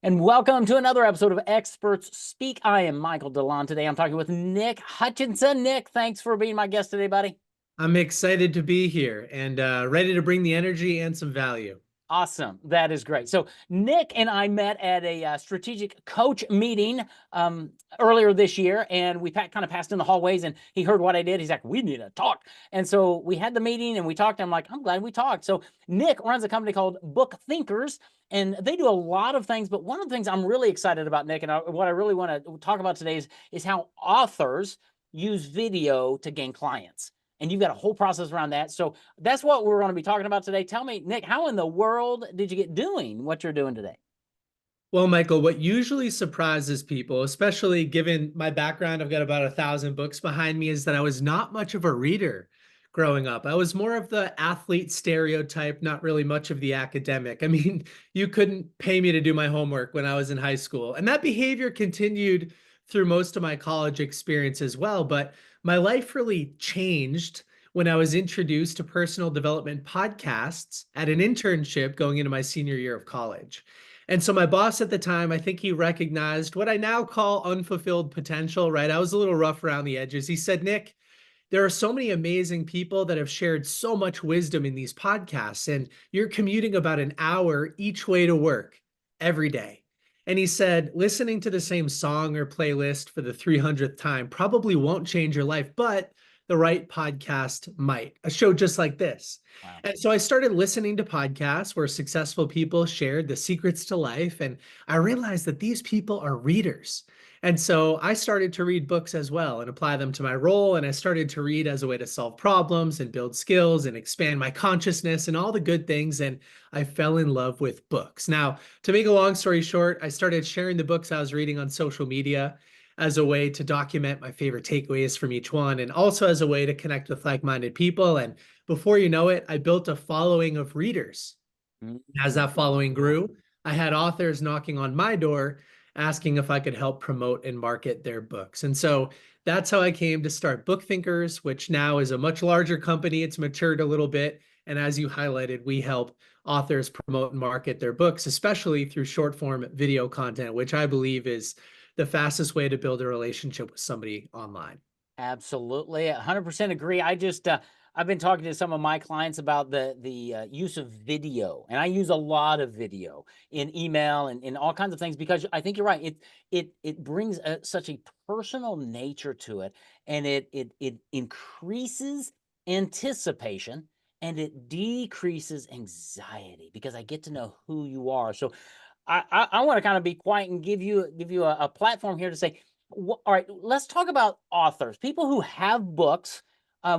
And welcome to another episode of Experts Speak. I am Michael DeLon. Today I'm talking with Nick Hutchison. Nick, thanks for being my guest today, buddy. I'm excited to be here and ready to bring the energy and some value. Awesome. That is great. So Nick and I met at a strategic coach meeting earlier this year, and we kind of passed in the hallways, and he heard what I did. He's like, we need to talk. And so we had the meeting and we talked. I'm like, I'm glad we talked. So Nick runs a company called Book Thinkers, and they do a lot of things. But one of the things I'm really excited about, Nick, and what I really want to talk about today is how authors use video to gain clients. And you've got a whole process around that. So that's what we're going to be talking about today. Tell me, Nick, how in the world did you get doing what you're doing today? Well, Michael, what usually surprises people, especially given my background, I've got about 1,000 books behind me, is that I was not much of a reader growing up. I was more of the athlete stereotype, not really much of the academic. I mean, you couldn't pay me to do my homework when I was in high school. And that behavior continued through most of my college experience as well. But my life really changed when I was introduced to personal development podcasts at an internship going into my senior year of college. And so my boss at the time, I think he recognized what I now call unfulfilled potential, right? I was a little rough around the edges. He said, Nick, there are so many amazing people that have shared so much wisdom in these podcasts, and you're commuting about an hour each way to work every day. And he said, listening to the same song or playlist for the 300th time probably won't change your life, but the right podcast might. A show just like this. Wow. And so I started listening to podcasts where successful people shared the secrets to life. And I realized that these people are readers. And so I started to read books as well and apply them to my role. And I started to read as a way to solve problems and build skills and expand my consciousness and all the good things. And I fell in love with books. Now, to make a long story short, I started sharing the books I was reading on social media as a way to document my favorite takeaways from each one, and also as a way to connect with like-minded people. And before you know it, I built a following of readers. As that following grew, I had authors knocking on my door asking if I could help promote and market their books. And so that's how I came to start Book Thinkers, which now is a much larger company. It's matured a little bit. And as you highlighted, we help authors promote and market their books, especially through short form video content, which I believe is the fastest way to build a relationship with somebody online. Absolutely. 100% agree. I've been talking to some of my clients about the use of video, and I use a lot of video in email and in all kinds of things, because I think you're right. It brings such a personal nature to it, and it increases anticipation and it decreases anxiety because I get to know who you are. So I want to kind of be quiet and give you a platform here to say, all right, let's talk about authors, people who have books,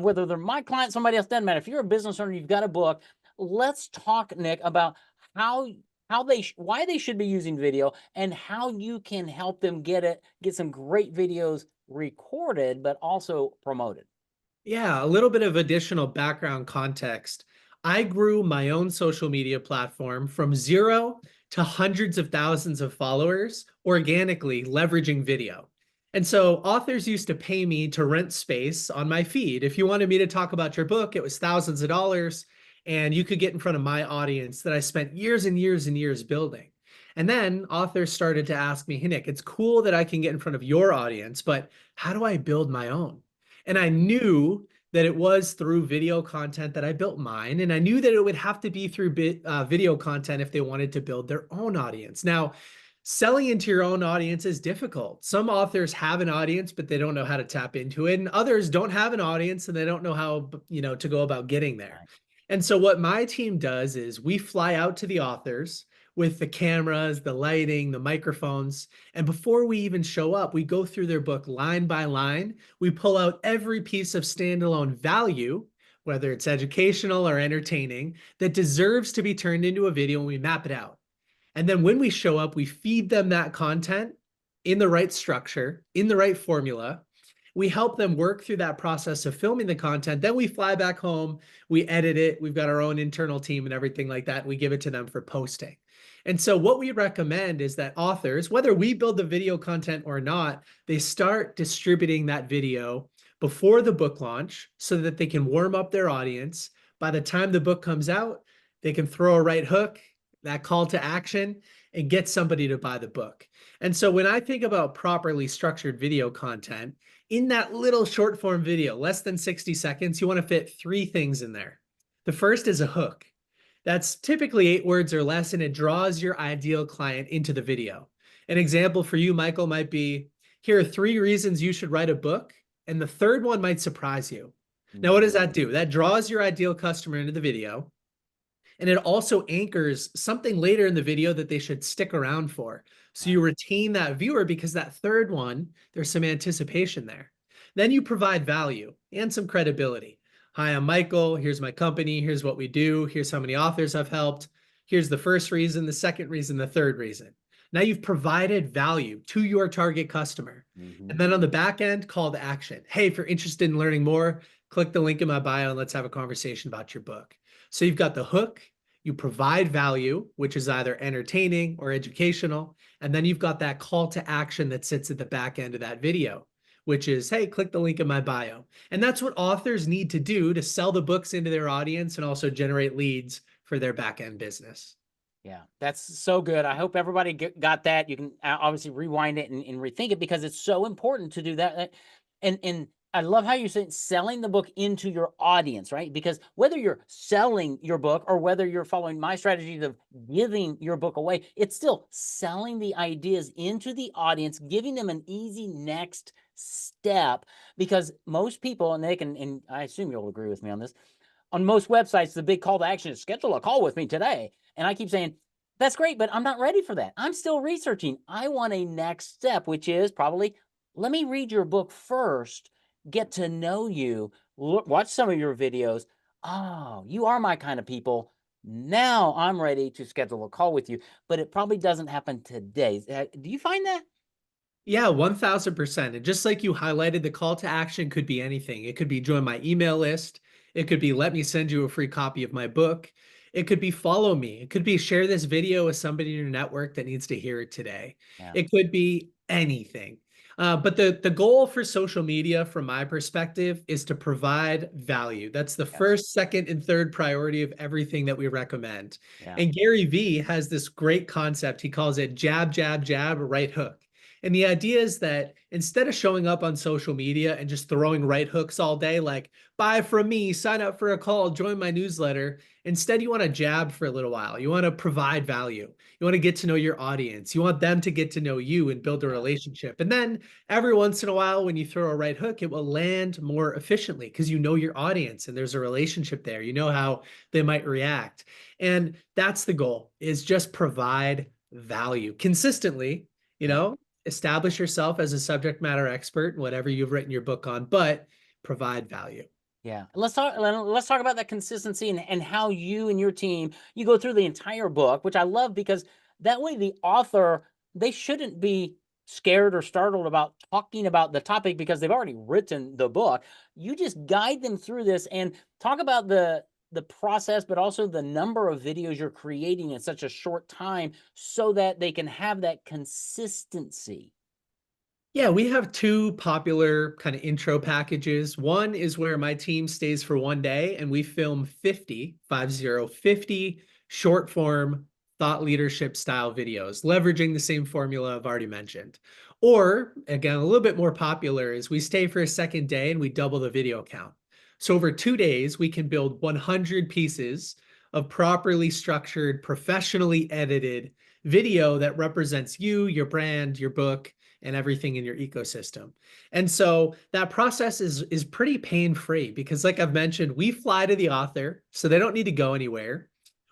whether they're my client, somebody else, doesn't matter. If you're a business owner, you've got a book. Let's talk, Nick, about why they should be using video and how you can help them get some great videos recorded, but also promoted. Yeah, a little bit of additional background context. I grew my own social media platform from zero to hundreds of thousands of followers organically leveraging video. And so authors used to pay me to rent space on my feed. If you wanted me to talk about your book, it was thousands of dollars, and you could get in front of my audience that I spent years and years and years building. And then authors started to ask me, hey, Nick, it's cool that I can get in front of your audience, but how do I build my own? And I knew that it was through video content that I built mine. And I knew that it would have to be through video content if they wanted to build their own audience. Now, selling into your own audience is difficult. Some authors have an audience, but they don't know how to tap into it. And others don't have an audience and they don't know how, to go about getting there. And so what my team does is we fly out to the authors with the cameras, the lighting, the microphones. And before we even show up, we go through their book line by line. We pull out every piece of standalone value, whether it's educational or entertaining, that deserves to be turned into a video, and we map it out. And then when we show up, we feed them that content in the right structure, in the right formula. We help them work through that process of filming the content. Then we fly back home, we edit it. We've got our own internal team and everything like that. We give it to them for posting. And so what we recommend is that authors, whether we build the video content or not, they start distributing that video before the book launch so that they can warm up their audience. By the time the book comes out, they can throw a right hook, that call to action, and get somebody to buy the book. And so when I think about properly structured video content, in that little short form video, less than 60 seconds, you want to fit three things in there. The first is a hook. That's typically 8 words or less, and it draws your ideal client into the video. An example for you, Michael, might be, here are 3 reasons you should write a book, and the third one might surprise you. Now, what does that do? That draws your ideal customer into the video, and it also anchors something later in the video that they should stick around for. So you retain that viewer because that third one, there's some anticipation there. Then you provide value and some credibility. Hi, I'm Michael. Here's my company. Here's what we do. Here's how many authors I've helped. Here's the first reason, the second reason, the third reason. Now you've provided value to your target customer. And then on the back end, call to action. Hey, if you're interested in learning more, click the link in my bio and let's have a conversation about your book. So you've got the hook, you provide value, which is either entertaining or educational, and then you've got that call to action that sits at the back end of that video, which is, hey, click the link in my bio. And that's what authors need to do to sell the books into their audience and also generate leads for their back end business. Yeah, that's so good. I hope everybody got that. You can obviously rewind it and rethink it because it's so important to do that. And I love how you're saying selling the book into your audience, right? Because whether you're selling your book or whether you're following my strategies of giving your book away, it's still selling the ideas into the audience, giving them an easy next step. Because most people, and they can, and I assume you'll agree with me on this, on most websites, the big call to action is schedule a call with me today. And I keep saying, that's great, but I'm not ready for that. I'm still researching. I want a next step, which is probably, let me read your book first, get to know you, watch some of your videos. Oh, you are my kind of people. Now I'm ready to schedule a call with you, but it probably doesn't happen today. Do you find that? Yeah, 1000%. And just like you highlighted, the call to action could be anything. It could be join my email list. It could be let me send you a free copy of my book. It could be follow me. It could be share this video with somebody in your network that needs to hear it today. Yeah. It could be anything. But the goal for social media, from my perspective, is to provide value. That's the Yes. first, second, and third priority of everything that we recommend. Yeah. And Gary Vee has this great concept. He calls it jab, jab, jab, right hook. And the idea is that instead of showing up on social media and just throwing right hooks all day, like buy from me, sign up for a call, join my newsletter, instead you want to jab for a little while. You want to provide value. You want to get to know your audience. You want them to get to know you and build a relationship. And then every once in a while, when you throw a right hook, it will land more efficiently because you know your audience and there's a relationship there. You know how they might react. And that's the goal, is just provide value consistently, establish yourself as a subject matter expert in whatever you've written your book on, but provide value. Yeah. Let's talk about that consistency and how you and your team, you go through the entire book, which I love because that way the author, they shouldn't be scared or startled about talking about the topic because they've already written the book. You just guide them through this and talk about the process, but also the number of videos you're creating in such a short time so that they can have that consistency. Yeah, we have two popular kind of intro packages. One is where my team stays for one day and we film 50 short form thought leadership style videos, leveraging the same formula I've already mentioned. Or, again, a little bit more popular is we stay for a second day and we double the video count. So over 2 days, we can build 100 pieces of properly structured, professionally edited video that represents you, your brand, your book, and everything in your ecosystem. And so that process is pretty pain-free because, like I've mentioned, we fly to the author, so they don't need to go anywhere.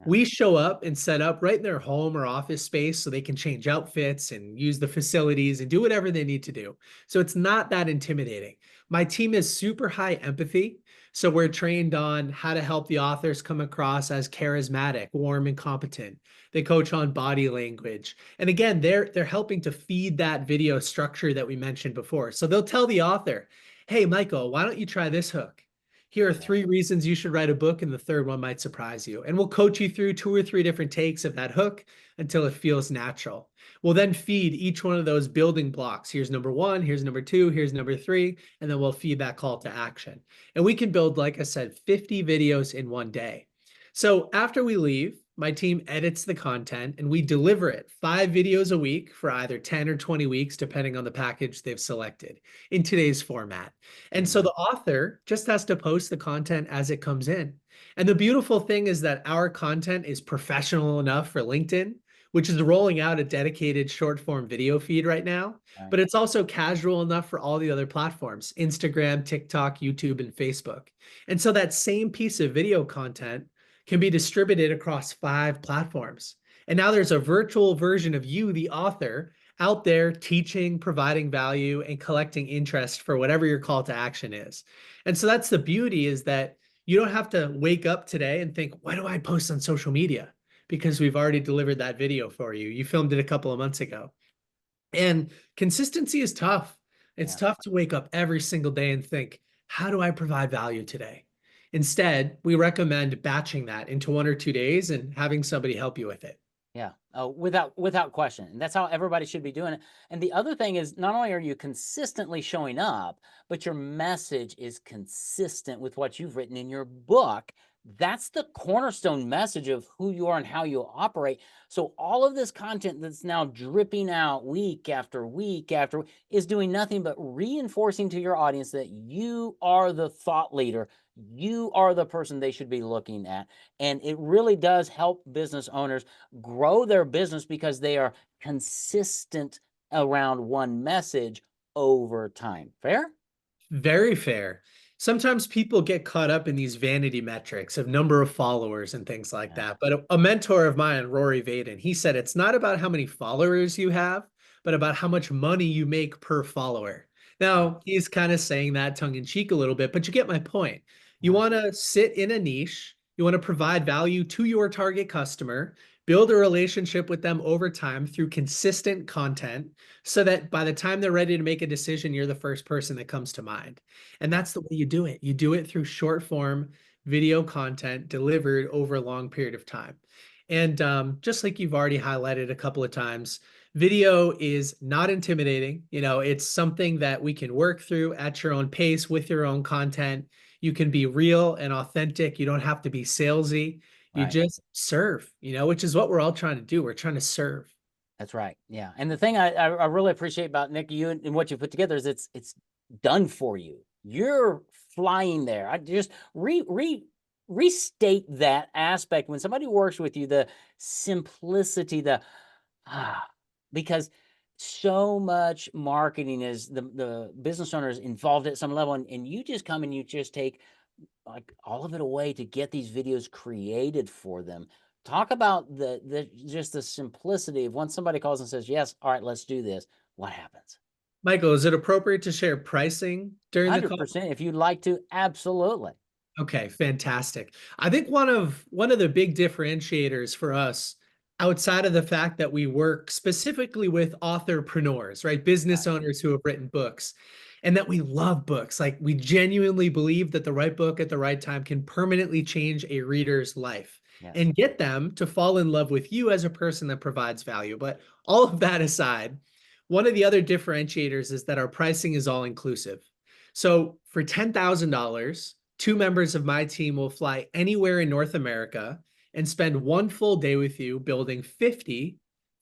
We show up and set up right in their home or office space so they can change outfits and use the facilities and do whatever they need to do. So it's not that intimidating. My team is super high empathy. So we're trained on how to help the authors come across as charismatic, warm, and competent. They coach on body language. And again, they're helping to feed that video structure that we mentioned before. So they'll tell the author, hey, Michael, why don't you try this hook? Here are 3 reasons you should write a book, and the third one might surprise you. And we'll coach you through 2 or 3 different takes of that hook until it feels natural. We'll then feed each one of those building blocks. Here's number 1, here's number 2, here's number 3, and then we'll feed that call to action. And we can build, like I said, 50 videos in one day. So after we leave, my team edits the content and we deliver it 5 videos a week for either 10 or 20 weeks, depending on the package they've selected in today's format. And so Mhm. the author just has to post the content as it comes in. And the beautiful thing is that our content is professional enough for LinkedIn, which is rolling out a dedicated short form video feed right now, Right. but it's also casual enough for all the other platforms, Instagram, TikTok, YouTube, and Facebook. And so that same piece of video content can be distributed across 5 platforms. And now there's a virtual version of you, the author, out there teaching, providing value, and collecting interest for whatever your call to action is. And so that's the beauty, is that you don't have to wake up today and think, why do I post on social media? Because we've already delivered that video for you. You filmed it a couple of months ago. And consistency is tough. It's Yeah. tough to wake up every single day and think, how do I provide value today? Instead, we recommend batching that into 1 or 2 days and having somebody help you with it. Yeah. Oh, without question. And that's how everybody should be doing it. And the other thing is, not only are you consistently showing up, but your message is consistent with what you've written in your book. That's the cornerstone message of who you are and how you operate. So all of this content that's now dripping out week after week after is doing nothing but reinforcing to your audience that you are the thought leader. You are the person they should be looking at. And it really does help business owners grow their business because they are consistent around one message over time. Fair? Very fair. Sometimes people get caught up in these vanity metrics of number of followers and things like Yeah. that. But a mentor of mine, Rory Vaden, he said it's not about how many followers you have, but about how much money you make per follower. Right. Now, he's kind of saying that tongue in cheek a little bit, but you get my point. You Yeah. want to sit in a niche, you want to provide value to your target customer, build a relationship with them over time through consistent content so that by the time they're ready to make a decision, you're the first person that comes to mind. And Yeah. that's the way you do it. You do it through short form video content delivered over a long period of time. And just like you've already highlighted a couple of times, video is not intimidating. It's something that we can work through at your own pace with your own content. You can be real and authentic. You don't have to be salesy. You Right. just serve, which is what we're all trying to do. We're trying to serve. That's right. Yeah. And the thing I really appreciate about Nick, you and what you put together is it's done for you. You're flying there. I just restate that aspect when somebody works with you, the simplicity, the ah, because so much marketing is the business owner is involved at some level, and you just come and you just take like all of it away to get these videos created for them. Talk about the just the simplicity of when somebody calls and says, yes, all right, let's do this. What happens? Michael, is it appropriate to share pricing during the call? 100%. If you'd like to, absolutely. Okay, fantastic. I think one of the big differentiators for us, outside of the fact that we work specifically with authorpreneurs, right? Business Right. owners who have written books, and that we love books. Like, we genuinely believe that the right book at the right time can permanently change a reader's life Yes. and get them to fall in love with you as a person that provides value. But all of that aside, one of the other differentiators is that our pricing is all inclusive. So for $10,000, 2 members of my team will fly anywhere in North America and spend 1 full day with you building 50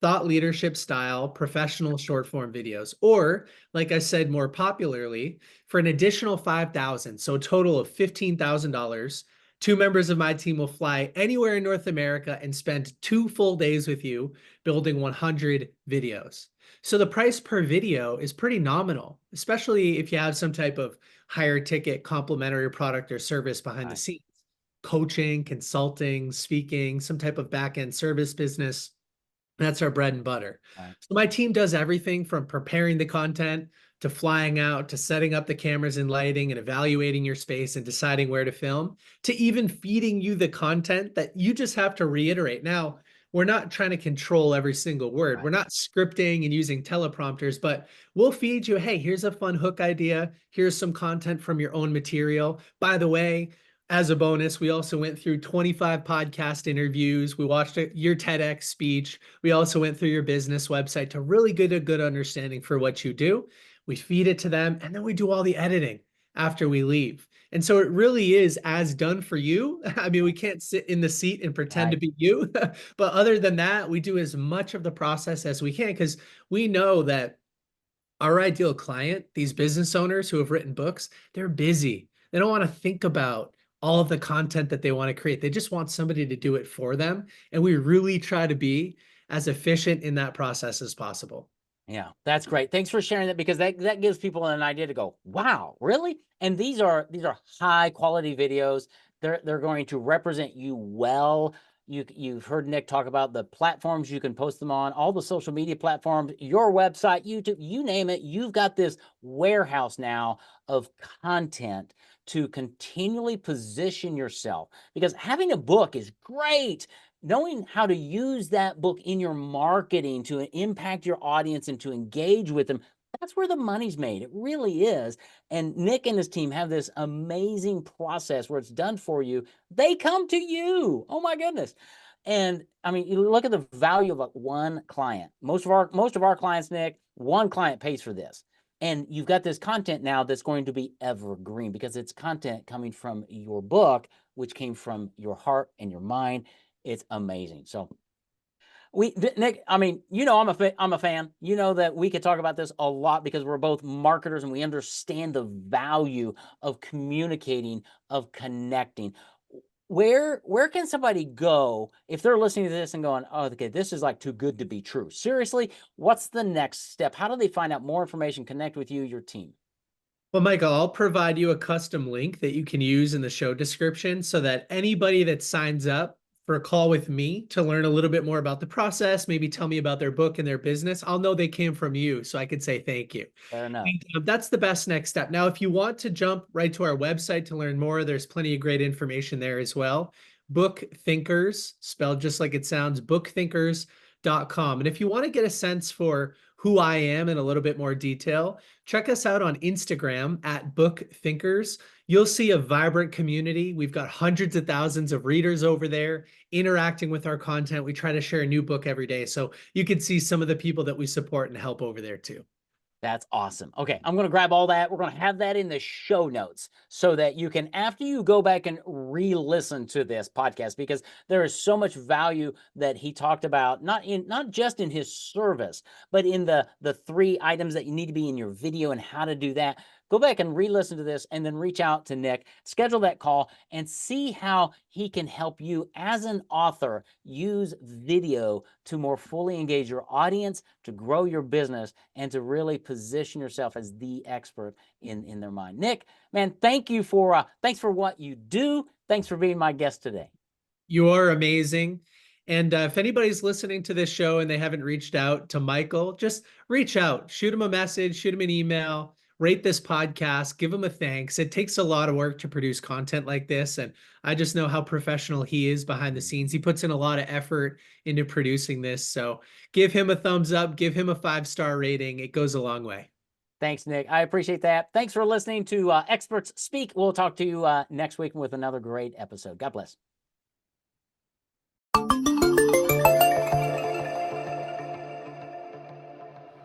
thought leadership style professional short form videos. Or, like I said more popularly, for an additional 5,000, so a total of $15,000, 2 members of my team will fly anywhere in North America and spend 2 full days with you building 100 videos. So the price per video is pretty nominal, especially if you have some type of higher ticket complementary product or service behind the Right. scenes. Coaching, consulting, speaking, some type of back end service business. That's our bread and butter. Right. So my team does everything from preparing the content to flying out to setting up the cameras and lighting and evaluating your space and deciding where to film to even feeding you the content that you just have to reiterate. Now, we're not trying to control every single word. Right. We're not scripting and using teleprompters, but we'll feed you, hey, here's a fun hook idea. Here's some content from your own material. By the way, as a bonus, we also went through 25 podcast interviews. We watched your TEDx speech. We also went through your business website to really get a good understanding for what you do. We feed it to them, and then we do all the editing after we leave. And so it really is as done for you. I mean, we can't sit in the seat and pretend to Right. be you. But other than that, we do as much of the process as we can because we know that our ideal client, these business owners who have written books, they're busy. They don't want to think about all of the content that they want to create. They just want somebody to do it for them. And we really try to be as efficient in that process as possible. Yeah, that's great. Thanks for sharing that because that gives people an idea to go, wow, really? And these are high quality videos. They're going to represent you well. You've heard Nick talk about the platforms you can post them on, all the social media platforms, your website, YouTube, you name it. You've got this warehouse now of content to continually position yourself because having a book is great. Knowing how to use that book in your marketing to impact your audience and to engage with them, that's where the money's made. It really is. And Nick and his team have this amazing process where it's done for you. They come to you. Oh my goodness. And I mean, you look at the value of one client. Most of our clients, Nick, one client pays for this. And you've got this content now that's going to be evergreen because it's content coming from your book, which came from your heart and your mind. It's amazing. So Nick, I mean, I'm a fan. You know that we could talk about this a lot because we're both marketers and we understand the value of communicating, of connecting. Where can somebody go if they're listening to this and going, oh, okay, this is like too good to be true? Seriously, what's the next step? How do they find out more information, connect with you, your team? Well, Michael, I'll provide you a custom link that you can use in the show description so that anybody that signs up for a call with me to learn a little bit more about the process, maybe tell me about their book and their business, I'll know they came from you, so I could say thank you. Fair enough. And, that's the best next step. Now, if you want to jump right to our website to learn more, there's plenty of great information there as well. Book Thinkers, spelled just like it sounds, bookthinkers.com. And if you want to get a sense for who I am in a little bit more detail, check us out on Instagram at Book Thinkers. You'll see a vibrant community. We've got hundreds of thousands of readers over there interacting with our content. We try to share a new book every day. So you can see some of the people that we support and help over there too. That's awesome. Okay, I'm going to grab all that. We're going to have that in the show notes so that you can, after you go back and re-listen to this podcast, because there is so much value that he talked about, not just in his service, but in the three items that you need to be in your video and how to do that. Go back and re-listen to this and then reach out to Nick, schedule that call, and see how he can help you as an author use video to more fully engage your audience, to grow your business, and to really position yourself as the expert in their mind. Nick, man, thanks for what you do. Thanks for being my guest today. You are amazing. And if anybody's listening to this show and they haven't reached out to Michael, just reach out, shoot him a message, shoot him an email, rate this podcast, give him a thanks. It takes a lot of work to produce content like this. And I just know how professional he is behind the scenes. He puts in a lot of effort into producing this. So give him a thumbs up, give him a 5-star rating. It goes a long way. Thanks, Nick. I appreciate that. Thanks for listening to Experts Speak. We'll talk to you next week with another great episode. God bless.